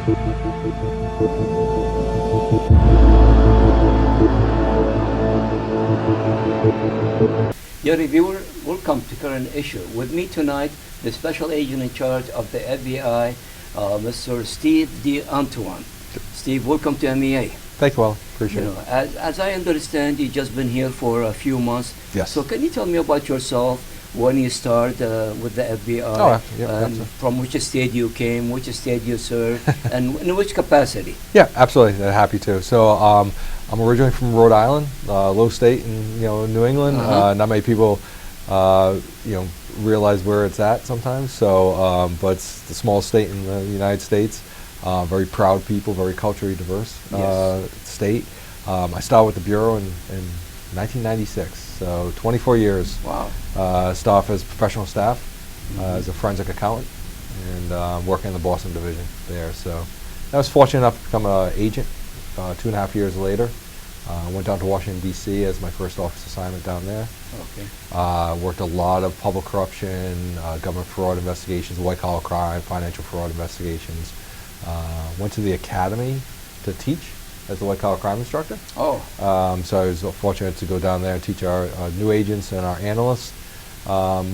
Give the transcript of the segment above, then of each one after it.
Your reviewer, welcome to Current Issue. With me tonight, the Special Agent in charge of the FBI, Mr. Steve D'Antoine. Steve, welcome to MEA. Thank you, Wally. Appreciate it. As I understand, you've just been here for a few months. Yes. So can you tell me about yourself, when you started with the FBI, Absolutely. from which state you came, which state you served, and in which capacity? Yeah, absolutely. Happy to. So I'm originally from Rhode Island, low state in New England. Not many people realize where it's at sometimes. So, but it's the smallest state in the United States. Very proud people, very culturally diverse state. I started with the Bureau in 1996, so 24 years. Wow. Started off as professional staff, as a forensic accountant, and working in the Boston division there. So I was fortunate enough to become an agent 2.5 years later. Went down to Washington, D.C. as my first office assignment down there. Okay. Worked a lot of public corruption, government fraud investigations, white-collar crime, financial fraud investigations. Went to the academy to teach as a white-collar crime instructor. Oh. So I was fortunate to go down there and teach our new agents and our analysts, about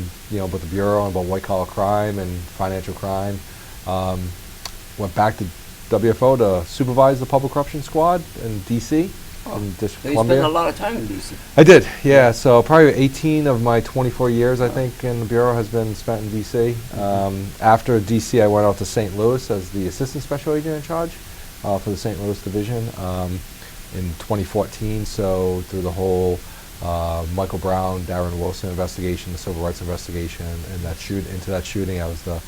the Bureau and about white-collar crime and financial crime. Went back to WFO to supervise the public corruption squad in D.C. in District of So you Columbia. spent a lot of time in D.C. I did, yeah. So probably 18 of my 24 years, I think, in the Bureau has been spent in D.C. After D.C., I went out to St. Louis as the Assistant Special Agent in charge for the St. Louis Division in 2014. So through the whole Michael Brown, Darren Wilson investigation, the civil rights investigation, and into that shooting, I was the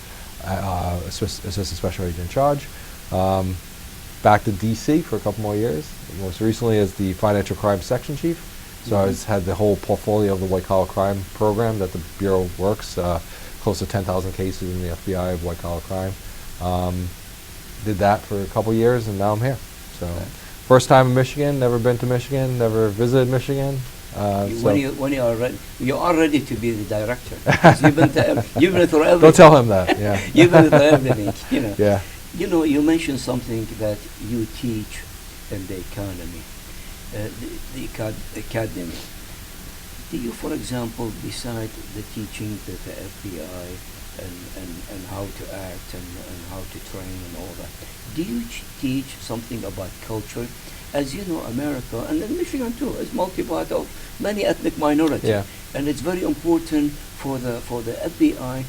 Assistant Special Agent in charge. Back to D.C. for a couple more years, most recently as the Financial Crime Section Chief. So I had the whole portfolio of the white-collar crime program that the Bureau works, close to 10,000 cases in the FBI of white-collar crime. Did that for a couple years, and now I'm here. So first time in Michigan, never been to Michigan, never visited Michigan. When you are ready to be the director. You've been through everything. Don't tell him that, yeah. You've been through everything, Yeah. You mentioned something that you teach in the economy, the academy. Do you, for example, beside the teaching the FBI and how to act and how to train and all that, do you teach something about culture? As you know, America, and in Michigan too, is multi-part of many ethnic minorities. Yeah. And it's very important for the FBI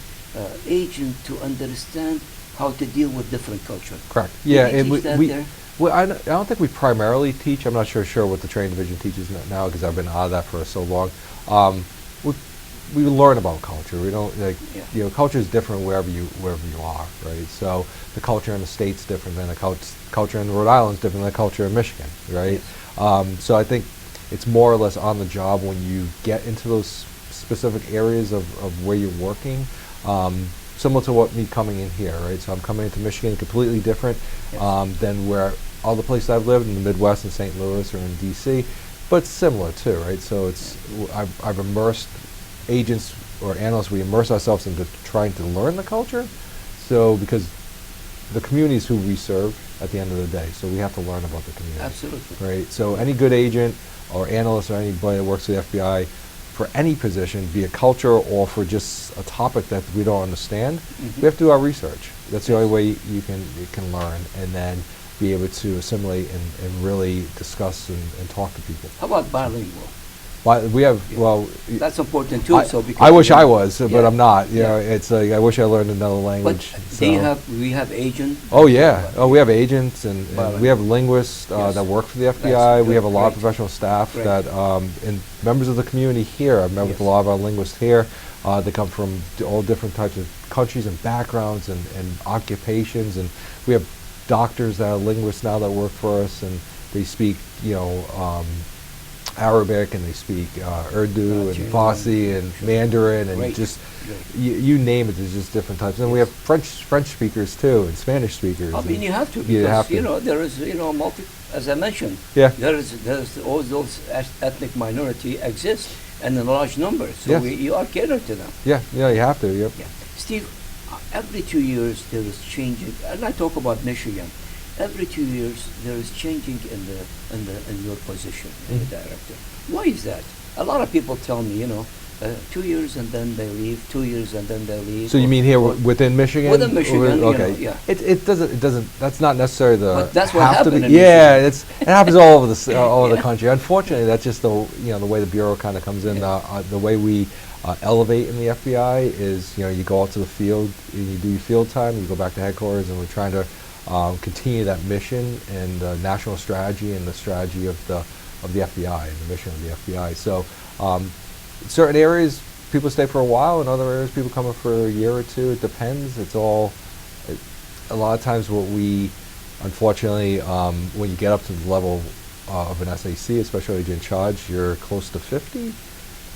agent to understand how to deal with different culture. Correct. Do Yeah, you and teach that there? well, I don't think we primarily teach. I'm not sure what the training division teaches now because I've been out of that for so long. We learn about culture. We don't culture is different wherever you are, right? So the culture in the state's different than the culture in Rhode Island is different than the culture in Michigan, right? So I think it's more or less on the job when you get into those specific areas of where you're working. Similar to what me coming in here, right? So I'm coming into Michigan completely different than where all the places I've lived in the Midwest, in St. Louis or in D.C., but similar too, right? So I've immersed agents or analysts, we immerse ourselves into trying to learn the culture. So because the communities who we serve at the end of the day, so we have to learn about the community. Absolutely. Right. So any good agent or analyst or anybody that works for the FBI, for any position, be it culture or for just a topic that we don't understand, we have to do our research. That's the only way you can learn and then be able to assimilate and really discuss and talk to people. How about bilingual? We have, that's important too. I wish I was, but I'm not. It's like I wish I learned another language. But we have agents? Oh yeah. Oh, we have agents and we have linguists that work for the FBI. We have a lot of professional staff that and members of the community here. I've met with a lot of our linguists here. They come from all different types of countries and backgrounds and occupations, and we have doctors that are linguists now that work for us, and they speak Arabic, and they speak Urdu and Farsi and Mandarin and just you name it. There's just different types, and we have French speakers too and Spanish speakers. I mean, you have to because there is multi. As I mentioned, there's all those ethnic minority exist and in large numbers. So you are catered to them. Yeah, you have to. Yep. Yeah. Steve, every 2 years there is changing, and I talk about Michigan. Every 2 years there is changing in your position in the director. Why is that? A lot of people tell me, 2 years and then they leave, 2 years and then they leave. So you mean here within Michigan? Within Michigan, okay. yeah. It doesn't. That's not necessarily the. But that's what have to happened be. in Yeah, Michigan. it happens all over all over the country. Unfortunately, that's just the way the bureau kind of comes in. The way we elevate in the FBI is you go out to the field and you do your field time. You go back to headquarters, and we're trying to continue that mission and the national strategy and the strategy of the FBI and the mission of the FBI. So. Certain areas people stay for a while, in other areas people come in for a year or two. It depends. A lot of times what we, unfortunately, when you get up to the level of an SAC, especially when you're in charge, you're close to 50,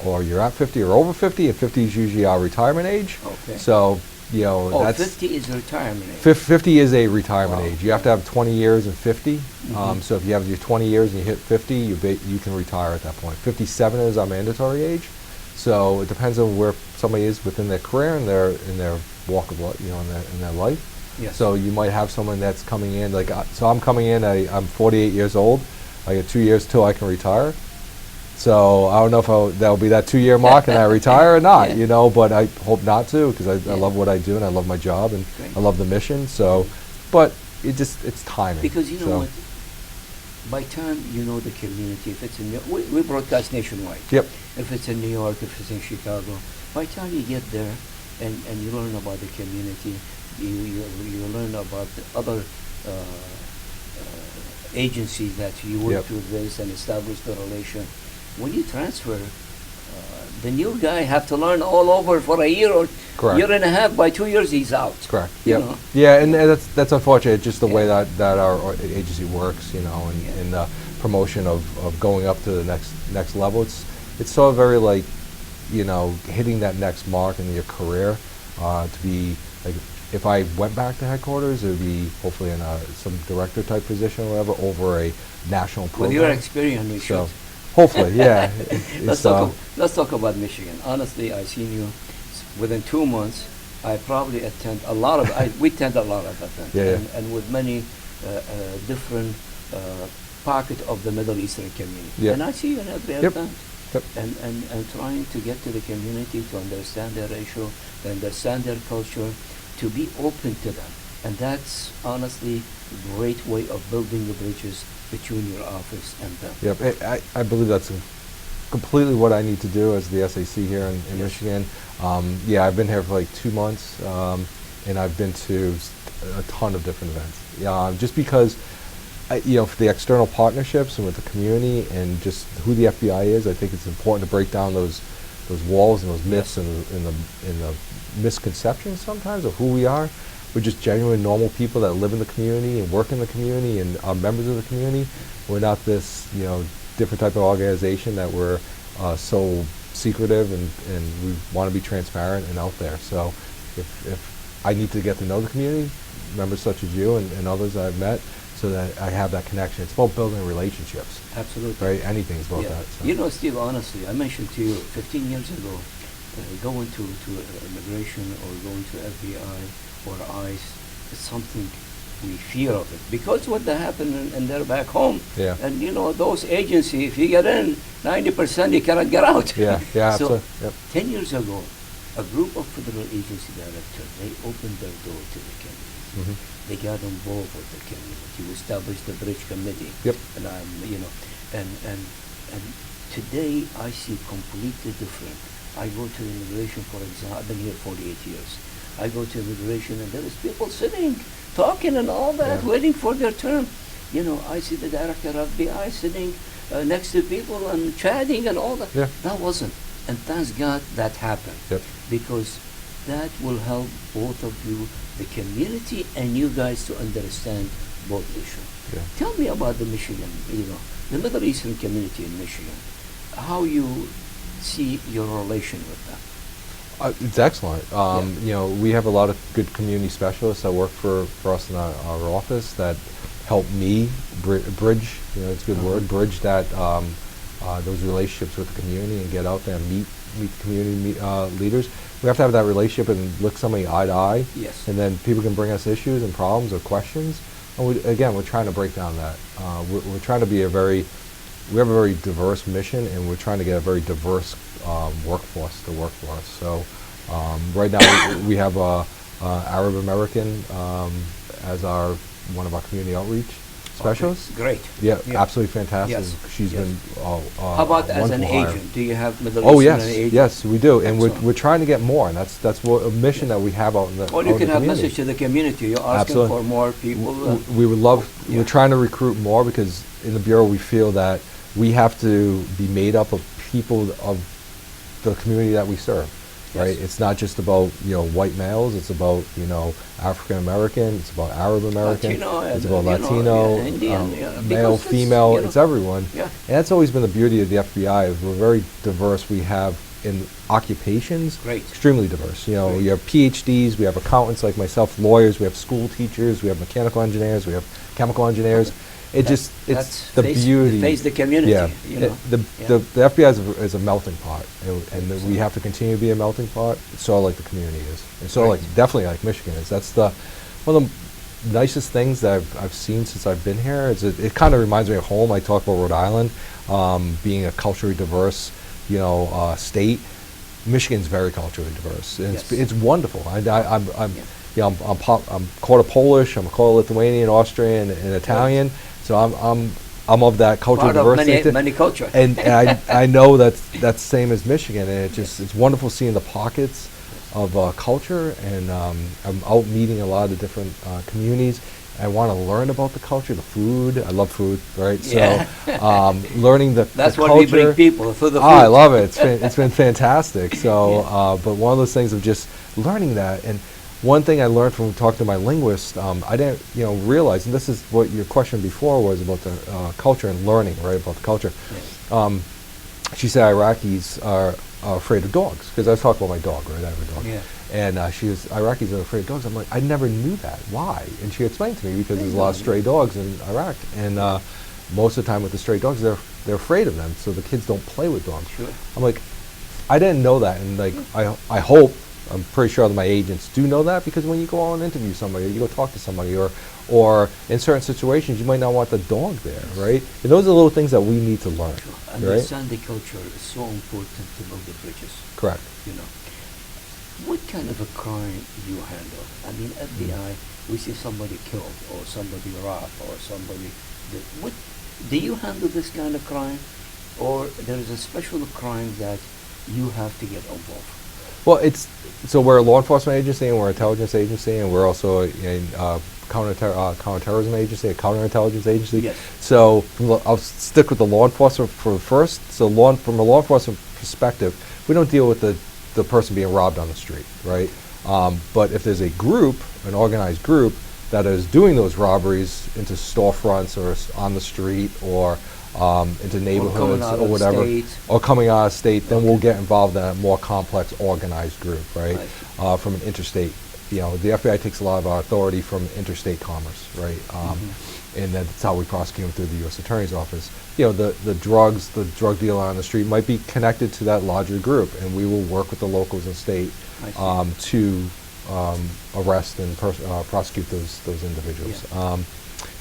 or you're at 50 or over 50, and 50 is usually our retirement age. Okay. So, that's 50 is retirement age. 50 is a retirement Wow. age. You have to have 20 years and 50. Mm-hmm. So if you have your 20 years and you hit 50, you can retire at that point. 57 is our mandatory age. So it depends on where somebody is within their career and their walk of life, in their life. Yes. So you might have someone that's coming in so I'm coming in. I'm 48 years old. I got 2 years till I can retire. So I don't know if that'll be that 2-year mark and I retire or not, but I hope not to, because I love what I do and I love my job and Great. I love the mission. So, but it's timing. Because you know So, what, by time you know the community, if it's in we broadcast nationwide. Yep. If it's in New York, if it's in Chicago, by time you get there and you learn about the community, you learn about the other agencies that you work Yep. with this and establish the relation. When you transfer, the new guy have to learn all over for a year or Correct. year and a half. By 2 years, he's out. Correct. You Yep. know. Yeah, and that's unfortunate. Just the way Yeah. that our agency works, in the promotion of going up to the next level. It's so very like, hitting that next mark in your career. To be like, if I went back to headquarters, it would be hopefully in some director type position or whatever over a national program. With your experience, we should. So hopefully, yeah. Let's talk about Michigan. Honestly, I seen you within 2 months. I probably attend a lot of. We attend a lot of events, Yeah, and with many different pocket of the Middle Eastern community. Yep. And I see you in every Yep. event. Yep. And trying to get to the community, to understand their issue, to understand their culture, to be open to them. And that's honestly a great way of building the bridges between your office and them. Yep, I believe that's completely what I need to do as the SAC here in Yes. Michigan. I've been here for like 2 months, and I've been to a ton of different events. Just because, for the external partnerships and with the community and just who the FBI is, I think it's important to break down those walls and those myths and the misconceptions sometimes of who we are. We're just genuine, normal people that live in the community and work in the community and are members of the community. We're not this, different type of organization that we're so secretive and we want to be transparent and out there. So if I need to get to know the community, members such as you and others I've met, so that I have that connection. It's about building relationships. Absolutely. Right? Anything's about Yeah. that. So. Steve, honestly, I mentioned to you 15 years ago, going to immigration or going to FBI or ICE is something we fear of it. Because what they happen and they're back home. Yeah. And those agencies, if you get in, 90% you cannot get out. Yeah, So absolutely. Yep. 10 years ago, a group of federal agency directors, they opened their door to the community. Mhm. They got involved with the community. We established the bridge committee. Yep. And and today I see completely different. I go to immigration, for example. I've been here 48 years. I go to immigration and there is people sitting, talking and all that, Yeah. waiting for their turn. I see the director of FBI sitting next to people and chatting and all that. Yeah. That wasn't. And thanks God that happened. Yep. Because that will help both of you, the community and you guys, to understand both issues. Yeah. Tell me about the Michigan, the Middle Eastern community in Michigan, how you see your relation with them. It's excellent. We have a lot of good community specialists that work for us in our office that help me bridge, it's a good word, bridge that those relationships with the community and get out there and meet meet the community leaders. We have to have that relationship and look somebody eye to eye. Yes. And then people can bring us issues and problems or questions. And we're trying to break down that. We're trying to be we have a very diverse mission, and we're trying to get a very diverse workforce to work for us. So right now we have Arab American as one of our community outreach specialists. Okay. Great. Yeah, absolutely fantastic. Yes. She's been How about as an hire. agent? Do you have Middle Oh Eastern yes, agent? yes we do, and Excellent. we're trying to get more, and that's what a mission that we have out in the Well, you out in can the have community. message to the community. You're asking Absolutely. for more people. We would love. Yeah. We're trying to recruit more because in the bureau we feel that we have to be made up of people of the community that we serve. Right? Yes. It's not just about white males. It's about African American. It's about Arab American. Latino, it's and, about you know, Latino, yeah, Indian, male, because female. It's everyone. Yeah. And that's always been the beauty of the FBI. Is we're very diverse. We have in occupations. Great. Extremely diverse. Great. We have PhDs. We have accountants like myself, lawyers. We have school teachers. We have mechanical engineers. We have chemical engineers. It's the beauty. Face the community. Yeah, You know? the FBI is a melting pot, and we have to continue to be a melting pot. It's sort of like the community is, and sort of like definitely like Michigan is. That's one of the nicest things that I've seen since I've been here. It kind of reminds me of home. I talk about Rhode Island being a culturally diverse, state. Michigan's very culturally diverse. And it's wonderful. I'm quarter Polish. I'm quarter Lithuanian, Austrian, and Italian. So I'm of that cultural diversity. Many culture. And I know that's same as Michigan, and it's wonderful seeing the pockets of culture. And I'm out meeting a lot of the different communities. I want to learn about the culture, the food. I love food, right? Yeah. So learning the That's the what culture. we bring people for the food. I love it. It's been fantastic. So, but one of those things of just learning that. And one thing I learned from talking to my linguist, I didn't realize, and this is what your question before was about the culture and learning, right, about the culture. Yes. She said Iraqis are afraid of dogs, because I was talking about my dog, right? I have a dog. Yeah. And Iraqis are afraid of dogs. I'm like, I never knew that. Why? And she explained to me because there's a lot of stray dogs in Iraq, and most of the time with the stray dogs, they're afraid of them, so the kids don't play with dogs. Sure. I'm like, I didn't know that, and like I hope, I'm pretty sure that my agents do know that, because when you go on and interview somebody, or you go talk to somebody, or in certain situations, you might not want the dog there, right? And those are little things that we need to learn, right? Understanding culture is so important to build the bridges. Correct. What kind of a crime you handle? I mean, FBI, we see somebody killed, or somebody robbed, or somebody. What do you handle this kind of crime, or there is a special crime that you have to get involved? Well, so we're a law enforcement agency, and we're an intelligence agency, and we're also a counterterrorism agency, a counterintelligence agency. Yes. So I'll stick with the law enforcement for first. So from a law enforcement perspective, we don't deal with the person being robbed on the street, right? But if there's a group, an organized group, that is doing those robberies into storefronts or on the street or into neighborhoods or whatever, or coming out of state, then we'll get involved in a more complex, organized group, right? From an interstate, the FBI takes a lot of our authority from interstate commerce, right? And that's how we prosecute them through the U.S. Attorney's Office. The drug dealer on the street might be connected to that larger group, and we will work with the locals and state to arrest and prosecute those individuals. Yeah.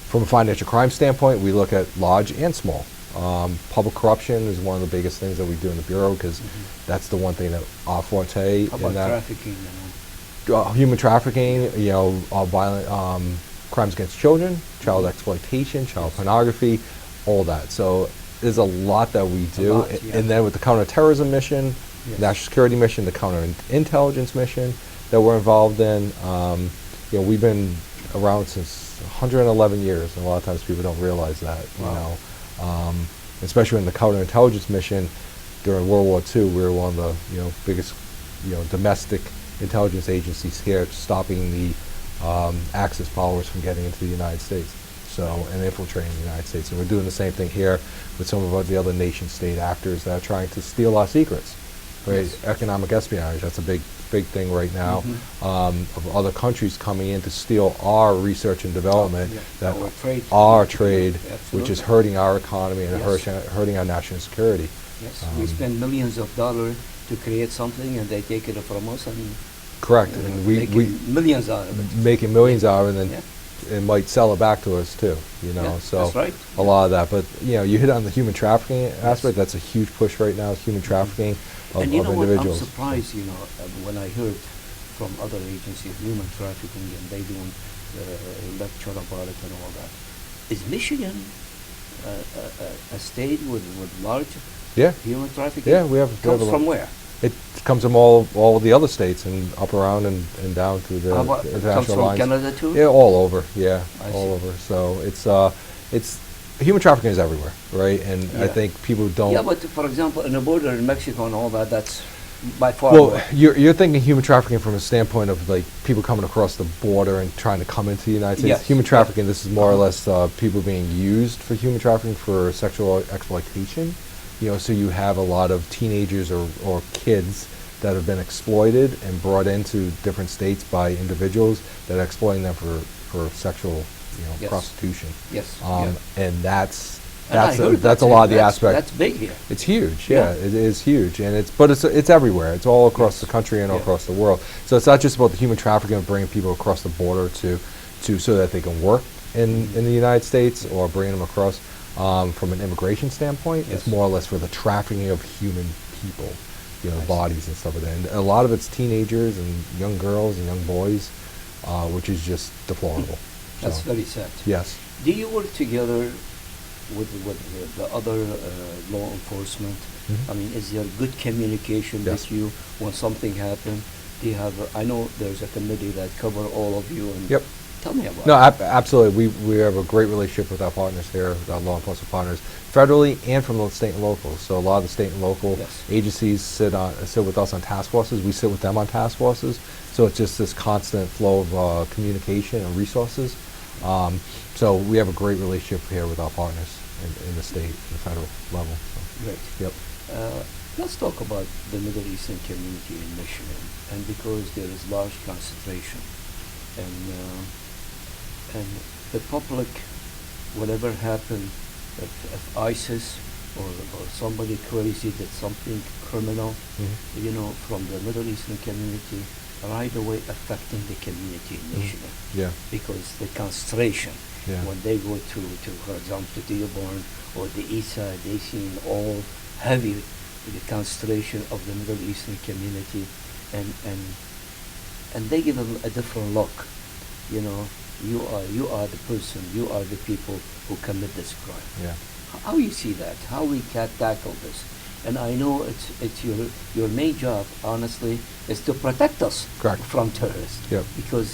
From a financial crime standpoint, we look at large and small. Public corruption is one of the biggest things that we do in the Bureau, because that's the one thing that our forte. How about trafficking? Human trafficking, violent crimes against children, child exploitation, child pornography, all that. So there's a lot that we do. And then with the counterterrorism mission, national security mission, the counterintelligence mission that we're involved in, we've been around since 111 years, and a lot of times people don't realize that. Especially in the counterintelligence mission during World War II, we were one of the biggest domestic intelligence agencies here, stopping the Axis followers from getting into the United States, and infiltrating the United States. And we're doing the same thing here with some of the other nation-state actors that are trying to steal our secrets. Right? Economic espionage, that's a big thing right now, of other countries coming in to steal our research and development, our trade, which is hurting our economy and hurting our national security. Yes, we spend millions of dollars to create something, and they take it from us and Correct. And we millions out of it. making millions out of it, and Yeah. it might sell it back to us too. Yeah, So that's right. a lot of that. But you hit on the human trafficking aspect. That's a huge push right now. Is human trafficking of And you know what? I'm individuals. surprised, when I heard from other agencies, human trafficking, and they doing lecture about it and all that. Is Michigan a state with large Yeah. human trafficking? Yeah, we have a Comes lot. from where? It comes from all the other states and up around and down through the How about, international comes from lines. Canada too? Yeah, all over. Yeah, I all see. over. So it's human trafficking is everywhere, right? And I Yeah. think people don't. Yeah, but for example, in the border in Mexico and all that, that's by far Well, more. you're thinking human trafficking from a standpoint of like people coming across the border and trying to come into the United States. Yes, Human yeah. trafficking, this is more or less people being used for human trafficking for sexual exploitation. So you have a lot of teenagers or kids that have been exploited and brought into different states by individuals that are exploiting them for sexual Yes. prostitution. Yes. Yeah. And that's And I heard that's a lot of the that's- aspect. That's big here. It's huge, Yeah. yeah. It is huge, and it's everywhere. It's all across the country and all Yeah. across the world. So it's not just about the human trafficking of bringing people across the border to so that they can work in the United States, or bringing them across from an immigration standpoint. Yes. It's more or less for the trafficking of human people, I see. bodies and stuff like that. And a lot of it's teenagers and young girls and young boys, which is just deplorable. That's So, very sad. yes. Do you work together with the other law enforcement? Mhm. I mean, is there good communication Yes. with you when something happens? Do you have? I know there's a committee that cover all of you. And Yep. Tell me about No, it. absolutely. We have a great relationship with our partners here, with our law enforcement partners, federally and from the state and local. So a lot of the state and local Yes. agencies sit with us on task forces. We sit with them on task forces. So it's just this constant flow of communication and resources. So we have a great relationship here with our partners in the state and the federal level. So. Great. Yep. Let's talk about the Middle Eastern community in Michigan, and because there is large concentration, and the public, whatever happened, if ISIS or somebody crazy did something criminal, Mhm. from the Middle Eastern community, right away affecting the community in Michigan, Yeah. because the concentration, Yeah. when they go to for example, to Dearborn or the east side, they see all heavy the concentration of the Middle Eastern community, and they give them a different look. You are the person, you are the people who commit this crime. Yeah. How you see that? How we can tackle this? And I know it's your main job, honestly, is to protect us Correct. from terrorists. Yep. Because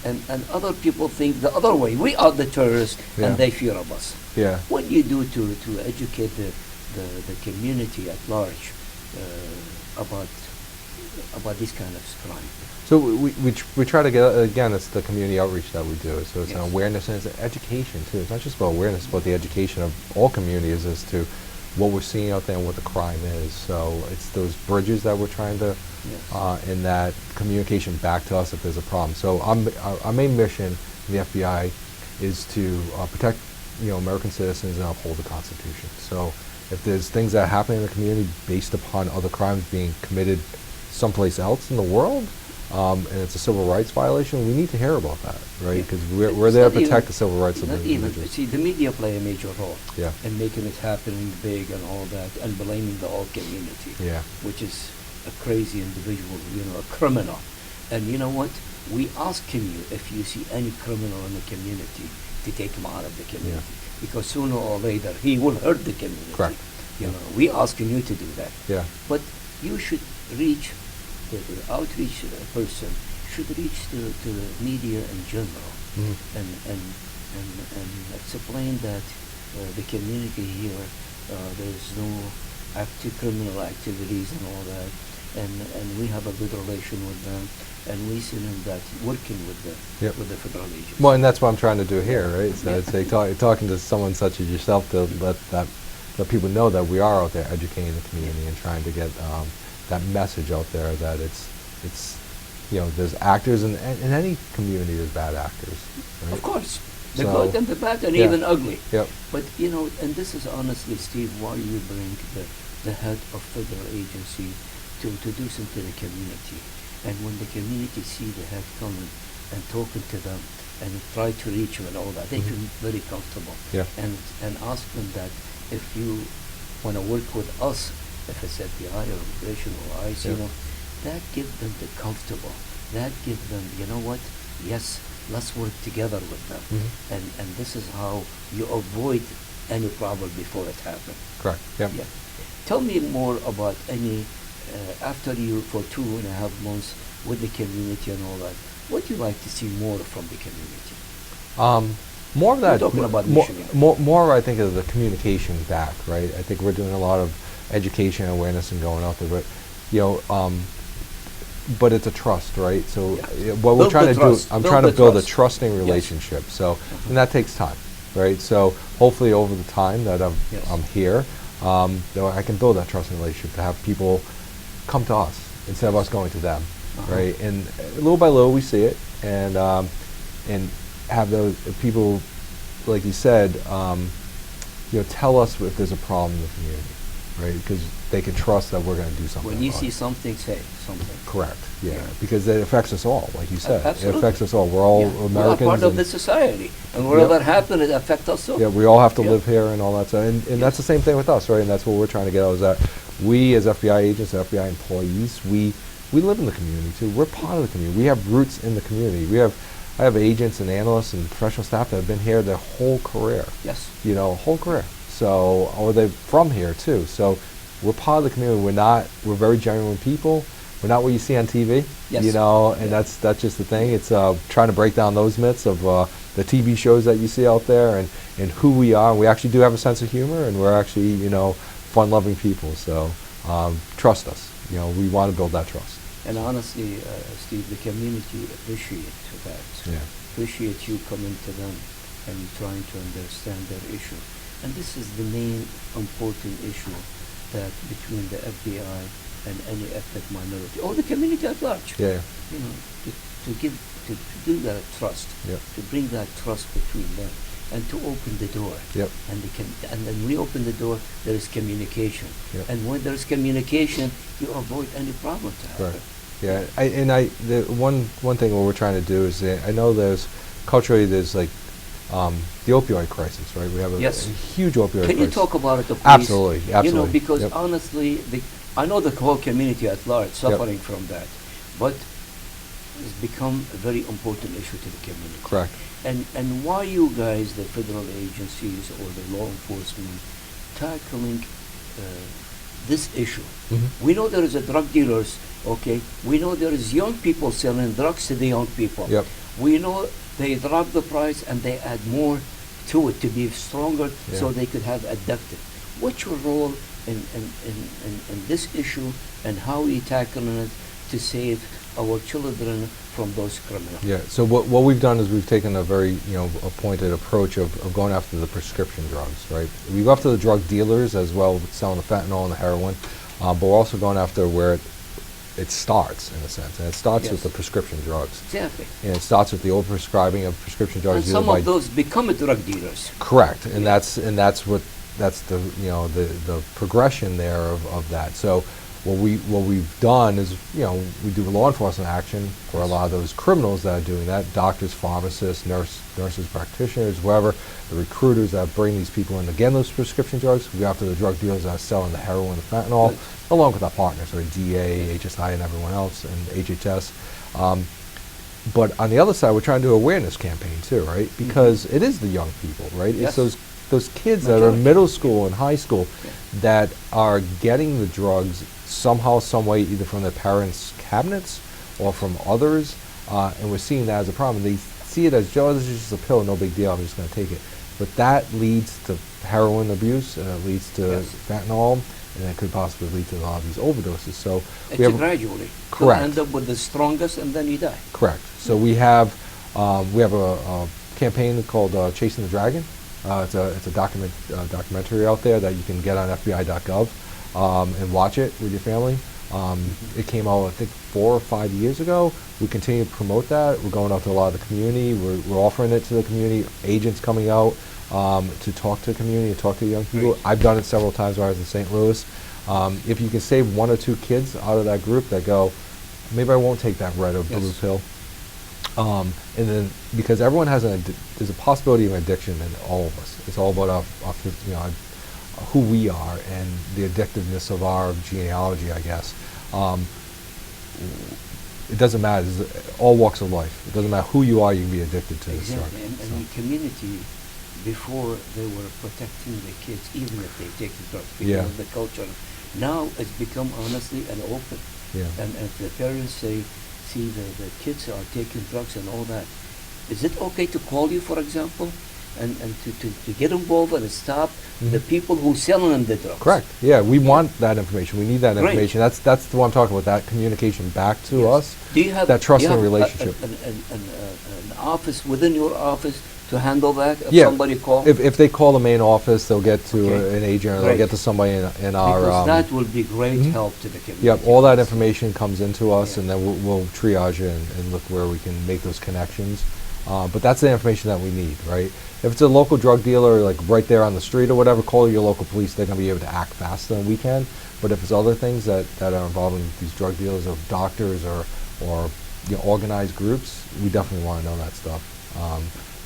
and other people think the other way. We are the terrorists, Yeah. and they fear of us. Yeah. What do you do to educate the community at large about this kind of crime? So we try to get, again, it's the community outreach that we do. So it's an Yes. awareness and it's an education too. It's not just about awareness, but the education of all communities as to what we're seeing out there and what the crime is. So it's those bridges that we're trying to, Yes. and that communication back to us if there's a problem. So our main mission in the FBI is to protect American citizens and uphold the Constitution. So if there's things that happen in the community based upon other crimes being committed someplace else in the world, and it's a civil rights violation, we need to hear about that, right? Because we're It's there to not protect even- the civil rights of the Not even. individuals. See, the media play a major role Yeah. in making it happening big and all that, and blaming the whole community, Yeah. which is a crazy individual, a criminal. And you know what? We asking you, if you see any criminal in the community, to take him out of the community, because sooner or later he will hurt the community. Correct. We asking you to do that. Yeah. But you should reach the outreach person should reach to the media in general, Mhm. and explain that the community here, there's no active criminal activities and all that, and we have a good relation with them, and we see them that working with the Yep. with the federal agencies. Well, and that's what I'm trying to do here, right? So it's like talking to someone such as yourself to let people know that we are out there educating the community and trying to get that message out there that it's there's actors in any community. There's bad actors, right? Of course, the So- good and the bad and Yeah. even ugly. Yep. But and this is honestly, Steve, why you bring the head of federal agency to introduce into the community. And when the community see the head coming and talking to them and try to reach them and all that, they feel very comfortable. Yeah. And ask them that if you want to work with us, if it's FBI or immigration or ICE, Yeah. that give them the comfortable. That give them, you know what? Yes, let's work together with them. And this is how you avoid any problem before it happens. Correct. Yep. Yeah. Tell me more about any, after you for 2.5 months with the community and all that, what do you like to see more from the community? More of that. We're talking about more, Michigan. more, I think, of the communication back, right? I think we're doing a lot of education and awareness and going out there, but but it's a trust, right? So what we're Build trying the to trust. do, I'm Build trying to the build a trust. trusting relationship. So, and that takes time, right? So hopefully over the time that I'm here, I can build that trusting relationship to have people come to us instead of us going to them, right? And little by little we see it, and have those people, like you said, tell us if there's a problem in the community, right? Because they can trust that we're going to do something. When you about see it. something, say something. Correct. Yeah, because it affects us all, like you said. It Absolutely. affects us all. We're all Americans. We are part of and the society, and whatever happens, it affects us all. yeah, we all have to Yeah. live here and all that stuff. And that's the same thing with us, right? And that's what we're trying to get out is that we, as FBI agents, FBI employees, we live in the community too. We're part of the community. We have roots in the community. I have agents and analysts and professional staff that have been here their whole career. Yes. Whole career. So, or they're from here too. So, we're part of the community. We're very genuine people. We're not what you see on TV. Yes. And that's just the thing. It's trying to break down those myths of the TV shows that you see out there and who we are. We actually do have a sense of humor, and we're actually, fun-loving people. So, trust us. We want to build that trust. And honestly, Steve, the community appreciate that. Yeah. Appreciate you coming to them and trying to understand their issue. And this is the main important issue that between the FBI and any ethnic minority or the community at large. Yeah. To do that trust, Yep. to bring that trust between them, and to open the door. Yep. And then we open the door. There is communication. Yep. And when there is communication, you avoid any problem to happen. Right. Yeah, the one thing what we're trying to do is I know culturally there's like the opioid crisis, right? We have a huge opioid crisis. Can you talk about it, please? Absolutely. Because honestly, I know the whole community at large suffering from that, but it's become a very important issue to the community. Correct. And why you guys, the federal agencies or the law enforcement, tackling this issue? We know there is a drug dealers. Okay, we know there is young people selling drugs to the young people. Yep. We know they drop the price and they add more to it to be stronger, so they could have addicted. What's your role in this issue, and how are you tackling it to save our children from those criminals? Yeah. So what we've done is we've taken a very a pointed approach of going after the prescription drugs, right? We go after the drug dealers as well, selling the fentanyl and the heroin, but we're also going after where it starts, in a sense, and it starts with the prescription drugs. Exactly. And it starts with the overprescribing of prescription drugs. And some of those become drug dealers. Correct, and that's the the progression there of that. So what we've done is we do law enforcement action for a lot of those criminals that are doing that, doctors, pharmacists, nurses, practitioners, whoever, the recruiters that bring these people in to get those prescription drugs. We go after the drug dealers that are selling the heroin, the fentanyl, along with our partners, right, DA, HSI, and everyone else, and HHS. But on the other side, we're trying to do an awareness campaign too, right? Because it is the young people, right? Yes. It's those kids that are in middle school and high school that are getting the drugs somehow, some way, either from their parents' cabinets or from others, and we're seeing that as a problem. They see it as, Joe, this is just a pill, no big deal, I'm just going to take it. But that leads to heroin abuse, and it leads to fentanyl, and it could possibly lead to a lot of these overdoses. So it's gradually. Correct. You end up with the strongest, and then you die. Correct. So we have a campaign called Chasing the Dragon. It's a documentary out there that you can get on FBI.gov and watch it with your family. It came out, I think, 4 or 5 years ago. We continue to promote that. We're going out to a lot of the community. We're offering it to the community. Agents coming out to talk to the community and talk to young people. I've done it several times when I was in St. Louis. If you can save 1 or 2 kids out of that group that go, maybe I won't take that red or blue pill. And then, because everyone has there's a possibility of addiction in all of us. It's all about who we are and the addictiveness of our genealogy, I guess. It doesn't matter. It's all walks of life. It doesn't matter who you are. You can be addicted to this drug. And the community, before they were protecting the kids, even if they take the drugs, because of the culture. Now it's become honestly and open. And if the parents see the kids are taking drugs and all that, is it okay to call you, for example, and to get involved and stop the people who selling them the drugs? Correct. Yeah, we want that information. We need that information. That's what I'm talking about. That communication back to us. Do you have that trusting relationship? An office within your office to handle that? If somebody calls? If they call the main office, they'll get to an agent, or they'll get to somebody in our... Because that will be great help to the community. Yep, all that information comes into us, and then we'll triage it and look where we can make those connections. But that's the information that we need, right? If it's a local drug dealer, like right there on the street or whatever, call your local police. They're going to be able to act faster than we can. But if it's other things that are involving these drug dealers or doctors or organized groups, we definitely want to know that stuff.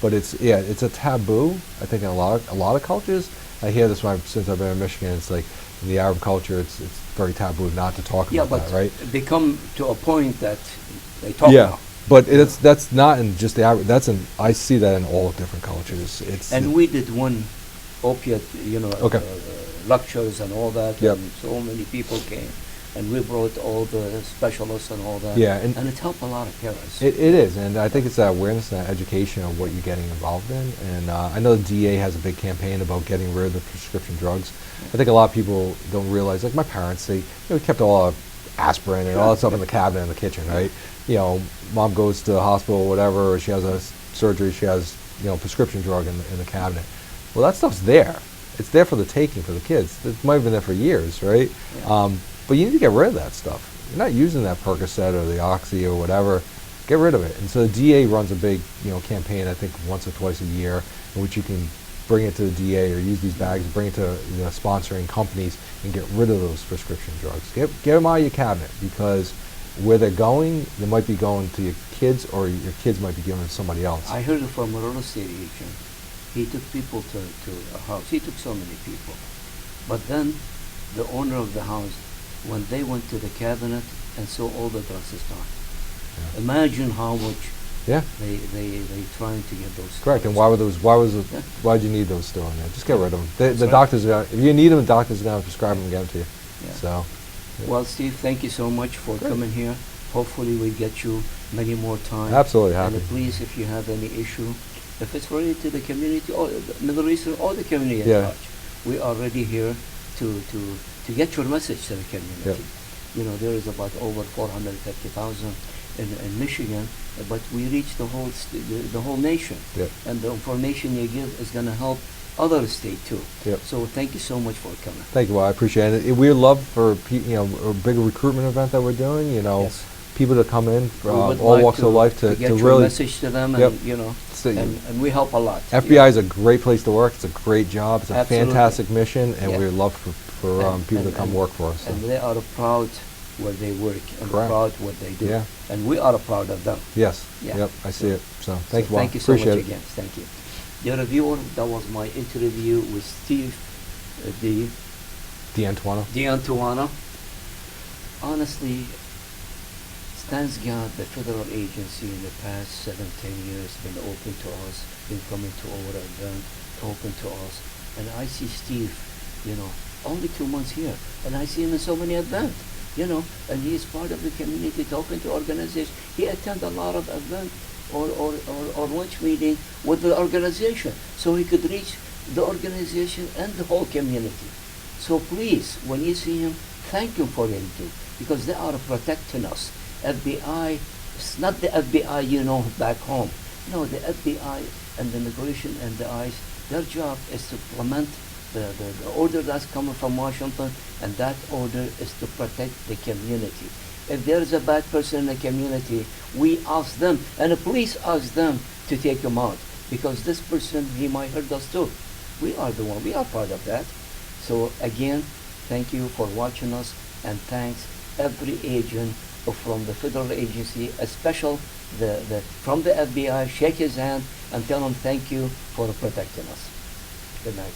But it's a taboo. I think in a lot of cultures. I hear this since I've been in Michigan. It's like in the Arab culture, it's very taboo not to talk about that, right? They come to a point that they talk about. But that's not in just the Arab. I see that in all different cultures. And we did one opiate, lectures and all that. And so many people came. And we brought all the specialists and all that. And it helped a lot of parents. It is, and I think it's that awareness and that education of what you're getting involved in. And I know the DA has a big campaign about getting rid of the prescription drugs. I think a lot of people don't realize, like my parents, they kept all our aspirin and all that stuff in the cabinet in the kitchen, right? Mom goes to the hospital or whatever, or she has a surgery, she has, prescription drug in the cabinet. Well, that stuff's there. It's there for the taking for the kids. It might have been there for years, right? But you need to get rid of that stuff. You're not using that Percocet or the Oxy or whatever. Get rid of it. And so the DA runs a big, campaign, I think once or twice a year, in which you can bring it to the DA or use these bags, bring it to sponsoring companies and get rid of those prescription drugs. Get them out of your cabinet, because where they're going, they might be going to your kids, or your kids might be giving it to somebody else. I heard it from a real estate agent. He took people to a house. He took so many people. But then the owner of the house, when they went to the cabinet and saw all the drugs is gone. Imagine how much they trying to get those. Correct. And why did you need those still in there? Just get rid of them. The doctors, if you need them, the doctors are going to prescribe them and get them to you. So. Well, Steve, thank you so much for coming here. Hopefully we get you many more times. Absolutely happy. And please, if you have any issue, if it's related to the community or the Middle Eastern or the community at large, we are ready here to get your message to the community. There is about over 450,000 in Michigan, but we reach the whole nation. And the information you give is going to help other states too. So thank you so much for coming. Thank you. Well, I appreciate it. We'd love for a big recruitment event that we're doing. People to come in from all walks of life to get really your message to them, and and we help a lot. FBI is a great place to work. It's a great job. It's a fantastic mission, and we'd love for people to come work for us. And they are proud where they work and proud what they do. And we are proud of them. Yes. Yep. I see it. So thank you. Thank you so much again. Thank you. Dear reviewer, that was my interview with Steve D'Antuano. Honestly, thanks God, the federal agency in the past 7-10 years been open to us, been coming to our event, talking to us. And I see Steve, only 2 months here, and I see him in so many events, and he's part of the community, talking to organizations. He attends a lot of events or lunch meeting with the organization, so he could reach the organization and the whole community. So please, when you see him, thank him for him too, because they are protecting us. FBI, it's not the FBI, back home. No, the FBI and the immigration and the ICE, their job is to implement the order that's coming from Washington, and that order is to protect the community. If there is a bad person in the community, we ask them, and the police ask them to take him out, because this person, he might hurt us too. We are the one, we are part of that. So again, thank you for watching us, and thanks every agent from the federal agency, especially from the FBI. Shake his hand and tell him thank you for protecting us. Good night.